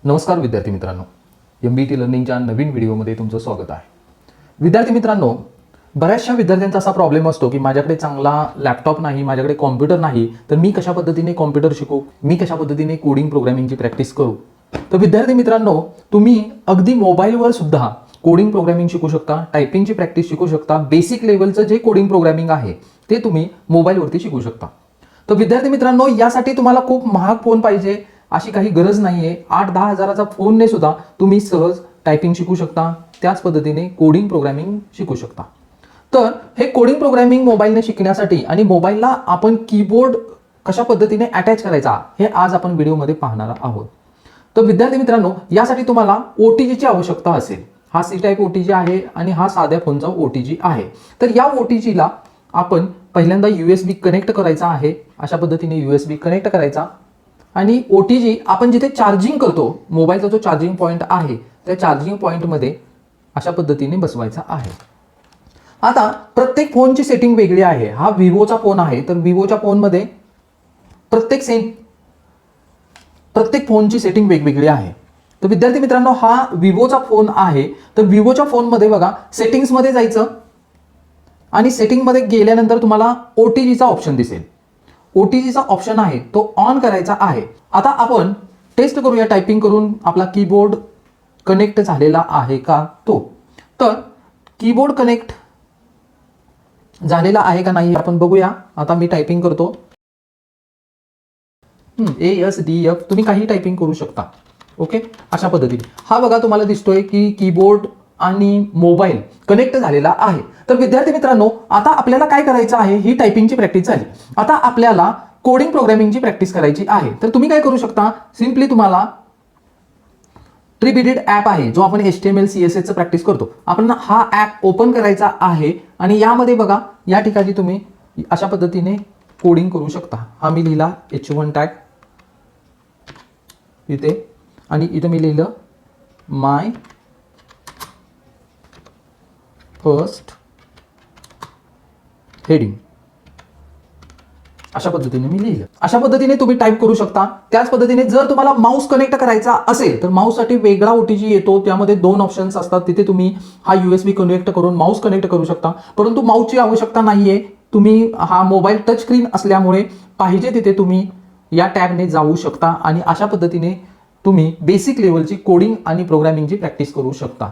नमस्कार विद्यार्थी मित्रांनो, MBT लर्निंगच्या नवीन व्हिडिओमध्ये तुमचं स्वागत आहे. विद्यार्थी मित्रांनो, बऱ्याचशा विद्यार्थ्यांचा असा प्रॉब्लेम असतो की माझ्याकडे चांगला लॅपटॉप नाही, माझ्याकडे कॉम्प्युटर नाही, तर मी कशा पद्धतीने कॉम्प्युटर शिकू, मी कशा पद्धतीने कोडिंग प्रोग्रामिंगची प्रॅक्टिस करू. तर विद्यार्थी मित्रांनो, तुम्ही अगदी मोबाईलवर सुद्धा कोडिंग प्रोग्रामिंग शिकू शकता, टायपिंगची प्रॅक्टिस शिकू शकता. बेसिक लेवलचं जे कोडिंग प्रोग्रामिंग आहे ते तुम्ही मोबाईलवरती शिकू शकता. तर विद्यार्थी मित्रांनो, यासाठी तुम्हाला खूप महाग फोन पाहिजे अशी काही गरज नाहीये. 8-10 हजाराचा फोनने सुद्धा तुम्ही सहज टायपिंग शिकू शकता, त्याच पद्धतीने कोडिंग प्रोग्रामिंग शिकू शकता. तर हे कोडिंग प्रोग्रामिंग मोबाईलने शिकण्यासाठी आणि मोबाईलला आपण कीबोर्ड कशा पद्धतीने अटॅच करायचा हे आज आपण व्हिडिओमध्ये पाहणार आहोत. तर विद्यार्थी मित्रांनो, यासाठी तुम्हाला OTGची आवश्यकता असेल. हा C टाईप OTG आहे आणि हा साध्या फोनचा OTG आहे. तर या OTGला आपण पहिल्यांदा USB कनेक्ट करायचा आहे. अशा पद्धतीने USB कनेक्ट करायचा आणि OTG आपण जिथे चार्जिंग करतो, मोबाईलचा जो चार्जिंग पॉईंट आहे त्या चार्जिंग पॉईंटमध्ये अशा पद्धतीने बसवायचा आहे. आता प्रत्येक फोनची सेटिंग वेगळी आहे. हा विवोचा फोन आहे, तर विवोच्या फोनमध्ये प्रत्येक फोनची सेटिंग वेगवेगळी आहे. तर विद्यार्थी मित्रांनो, हा विवोचा फोन आहे, तर विवोच्या फोनमध्ये बघा सेटिंग्समध्ये जायचं आणि सेटिंगमध्ये गेल्यानंतर तुम्हाला OTGचा ऑप्शन दिसेल. OTGचा ऑप्शन आहे तो ऑन करायचा आहे. आता आपण टेस्ट करूया टायपिंग करून आपला कीबोर्ड कनेक्ट झालेला आहे का तो. तर कीबोर्ड कनेक्ट झालेला आहे का नाही आपण बघूया. आता मी टायपिंग करतो. ASDF तुम्ही काही टायपिंग करू शकता. ओके, अशा पद्धतीने हा बघा तुम्हाला दिसतोय की कीबोर्ड आणि मोबाईल कनेक्ट झालेला आहे. तर विद्यार्थी मित्रांनो, आता आपल्याला काय करायचं आहे, ही टायपिंगची प्रॅक्टिस झाली. आता आपल्याला कोडिंग प्रोग्रामिंगची प्रॅक्टिस करायची आहे. तर तुम्ही काय करू शकता, सिम्पली तुम्हाला ट्रिबिडिट ॲप आहे जो आपण HTML CSS चं प्रॅक्टिस करतो. आपण हा ॲप ओपन करायचा आहे आणि यामध्ये बघा या ठिकाणी तुम्ही अशा पद्धतीने कोडिंग करू शकता. हा मी लिहिला H1 टॅग इथे आणि इथे मी लिहिलं माय फर्स्ट हेडिंग. अशा पद्धतीने मी लिहिलं. अशा पद्धतीने तुम्ही टाईप करू शकता. त्याच पद्धतीने जर तुम्हाला माऊस कनेक्ट करायचा असेल तर माऊससाठी वेगळा OTG येतो. त्यामध्ये 2 ऑप्शन्स असतात. तिथे तुम्ही हा USB कनेक्ट करून माऊस कनेक्ट करू शकता. परंतु माऊसची आवश्यकता नाहीये. तुम्ही हा मोबाईल टच स्क्रीन असल्यामुळे पाहिजे तिथे तुम्ही या टॅबने जाऊ शकता आणि अशा पद्धतीने तुम्ही बेसिक लेवलची कोडिंग आणि प्रोग्रामिंगची प्रॅक्टिस करू शकता.